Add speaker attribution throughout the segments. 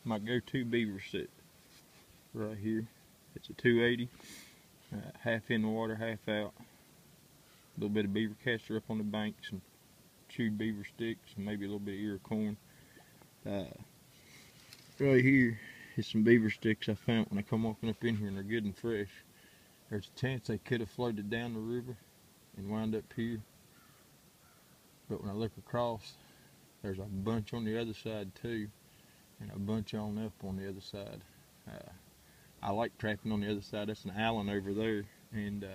Speaker 1: my go-to beaver set right here. It's a 280, half in the water, half out. A little bit of beaver castor up on the bank, some chewed beaver sticks, and maybe a little bit of ear of corn. Right here is some beaver sticks I found when I come walking up in here, and they're good and fresh. There's a chance they could have floated down the river and wound up here, but when I look across, there's a bunch on the other side too, and a bunch on up on the other side. I like trapping on the other side. That's an Allen over there, and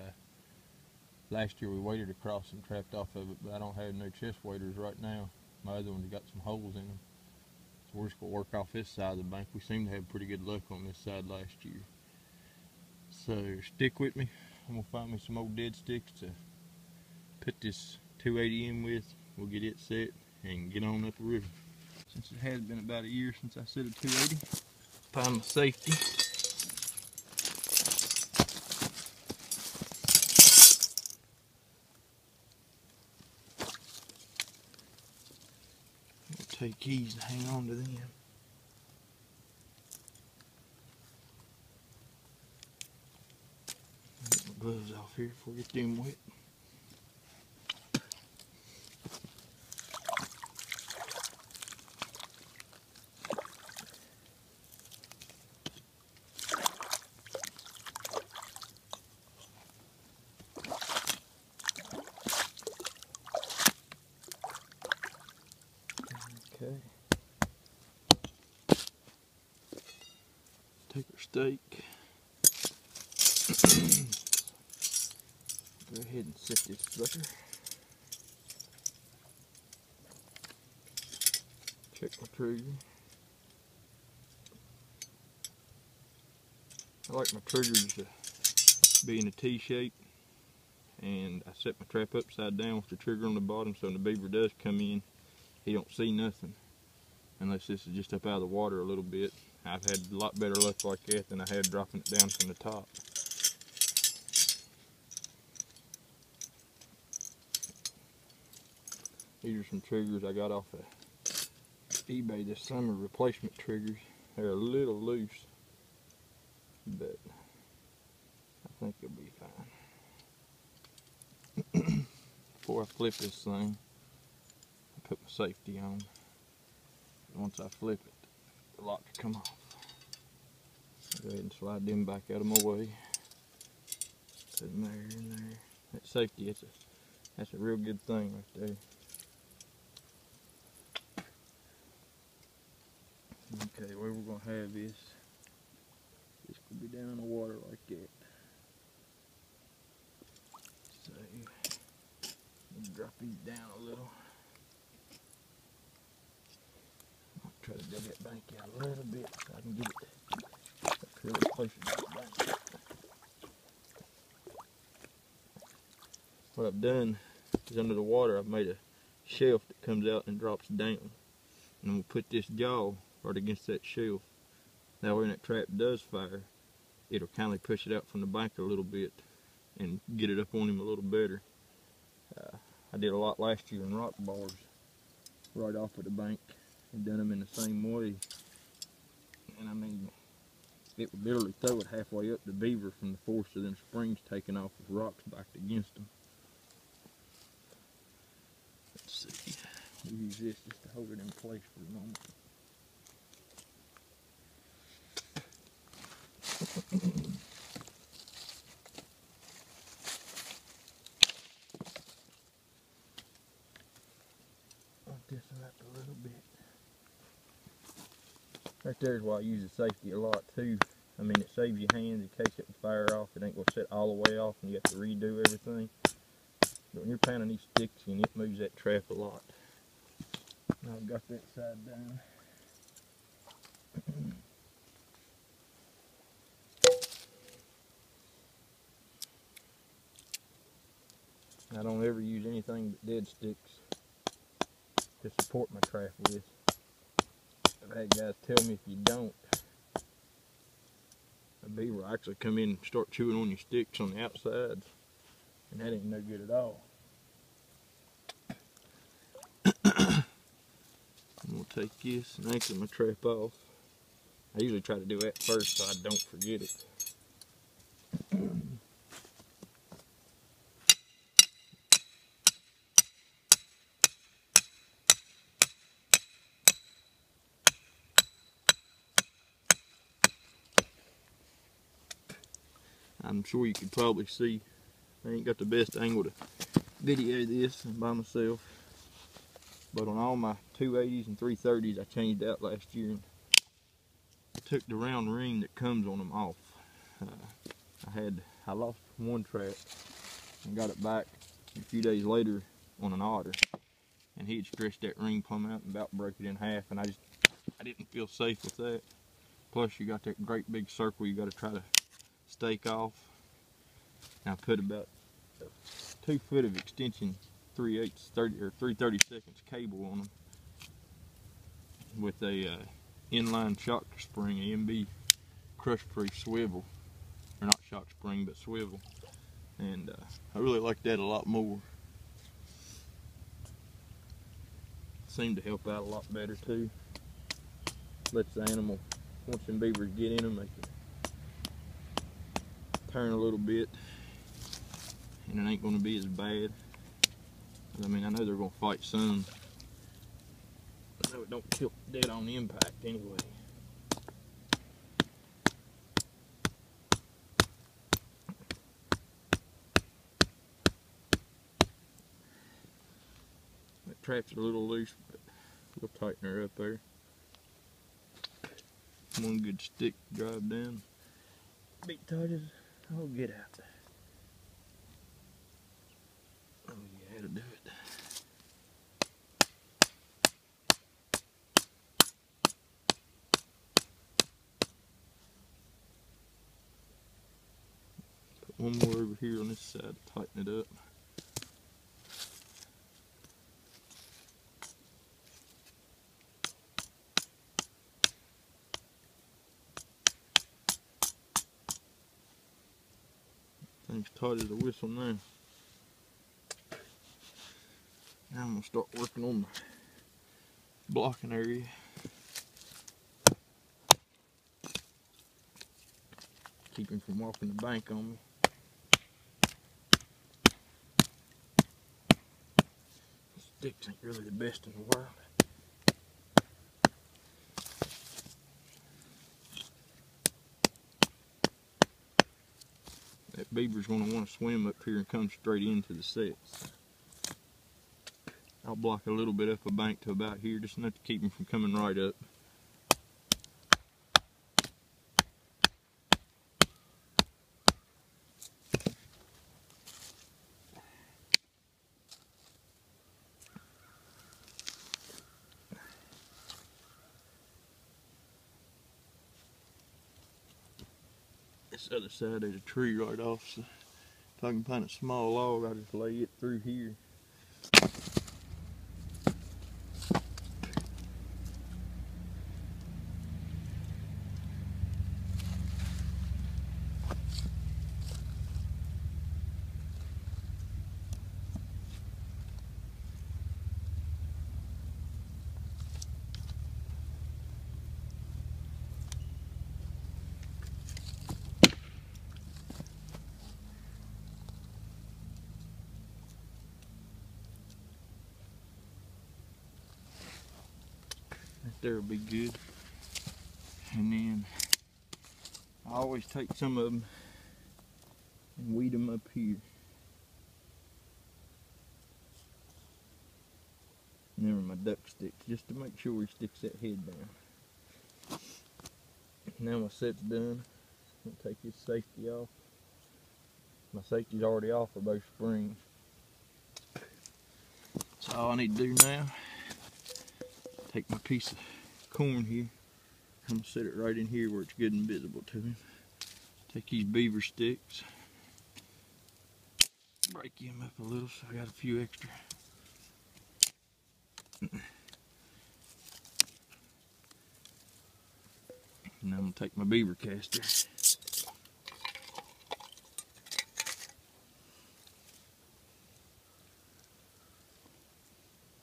Speaker 1: last year we waded across and trapped off of it, but I don't have no chest waders right now. My other one's got some holes in them, so we're just going to work off this side of the bank. We seem to have pretty good luck on this side last year. So stick with me. I'm going to find me some old dead sticks to put this 280 in with. We'll get it set and get on up the river. Since it has been about a year since I set a 280, find my safety. I'll take these and hang on to them. Get my gloves off here before I get them wet. Okay. Take our stake. Go ahead and set this sucker. Check my trigger. I like my triggers to be in a T shape, and I set my trap upside down with the trigger on the bottom, so when the beaver does come in, he don't see nothing, unless this is just up out of the water a little bit. I've had a lot better luck like that than I had dropping it down from the top. These are some triggers I got off of eBay this summer, replacement triggers. They're a little loose, but I think they'll be fine. Before I flip this thing, I put my safety on. Once I flip it, the lock will come off. Go ahead and slide them back out of my way. Put them there and there. That safety, that's a real good thing right there. Okay, where we're going to have this could be down in the water like that. So, drop these down a little. I'll try to dig that bank out a little bit so I can get it up here closer to the bank. What I've done is under the water I've made a shelf that comes out and drops down. And we'll put this jaw right against that shelf. That way when that trap does fire, it'll kindly push it out from the bank a little bit and get it up on him a little better. I did a lot last year in rock bars right off of the bank and done them in the same way. And I mean, it would literally throw it halfway up the beaver from the force of them springs taking off with rocks backed against them. Let's see. We'll use this just to hold it in place for a moment. Lock this one up a little bit. Right there is why I use the safety a lot too. I mean, it saves your hands in case it would fire off. It ain't going to set all the way off and you have to redo everything. But when you're pounding these sticks in, it moves that trap a lot. Now I've got that side down. I don't ever use anything but dead sticks to support my trap with. I've had guys tell me if you don't, a beaver will actually come in and start chewing on your sticks on the outsides, and that ain't no good at all. I'm going to take this and anchor my trap off. I usually try to do that first so I don't forget it. I'm sure you can probably see I ain't got the best angle to video this by myself, but on all my 280s and 330s I changed out last year and took the round ring that comes on them off. I lost one trap and got it back a few days later on an otter, and he had stretched that ring plumb out and about broke it in half, and I didn't feel safe with that. Plus you got that great big circle you got to try to stake off. And I put about 2 foot of extension 3/8 30 or 3/32 cable on them with a inline shock spring, MB crush proof swivel, or not shock spring but swivel, and I really like that a lot more. Seemed to help out a lot better too. Lets the animal, once them beavers get in them, they can turn a little bit and it ain't going to be as bad. I mean, I know they're going to fight some. I know it don't tilt dead on impact anyway. That trap's a little loose, but we'll tighten her up there. One good stick to drive down. Be tight as I'll get out. Oh yeah, that'll do it. Put one more over here on this side to tighten it up. Thing's tight as a whistle now. Now I'm going to start working on the blocking area. Keep him from walking the bank on me. Sticks ain't really the best in the world. That beaver's going to want to swim up here and come straight into the sets. I'll block a little bit up a bank to about here, just enough to keep him from coming right up. This other side there's a tree right off, so if I can find a small log I'll just lay it through here. There will be good. And then I always take some of them and weed them up here. And then with my duck sticks, just to make sure he sticks that head down. Now my set's done. I'm gonna take his safety off. My safety's already off for both springs. So all I need to do now, take my piece of corn here. I'm gonna set it right in here where it's good and visible to him. Take these beaver sticks, break him up a little so I got a few extra. And I'm gonna take my beaver caster.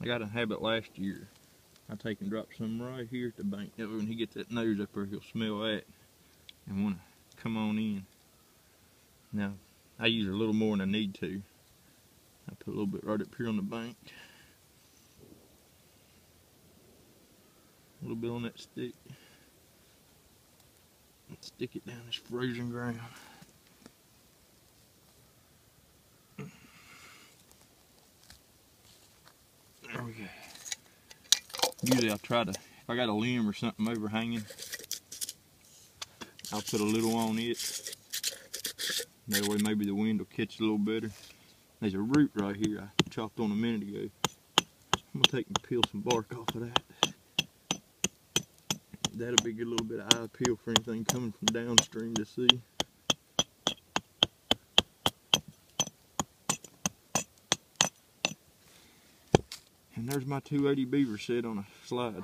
Speaker 1: I got a habit last year I take and drop some right here at the bank. That way when he gets that nose up there, he'll smell that and want to come on in. Now, I use a little more than I need to. I put a little bit right up here on the bank. A little bit on that stick. And stick it down this frozen ground. There we go. Usually I try to, if I got a limb or something overhanging, I'll put a little on it. That way maybe the wind will catch it a little better. There's a root right here I chopped on a minute ago. I'm gonna take and peel some bark off of that. That'll be a good little bit of eye appeal for anything coming from downstream to see. And there's my 280 beaver set on a slide.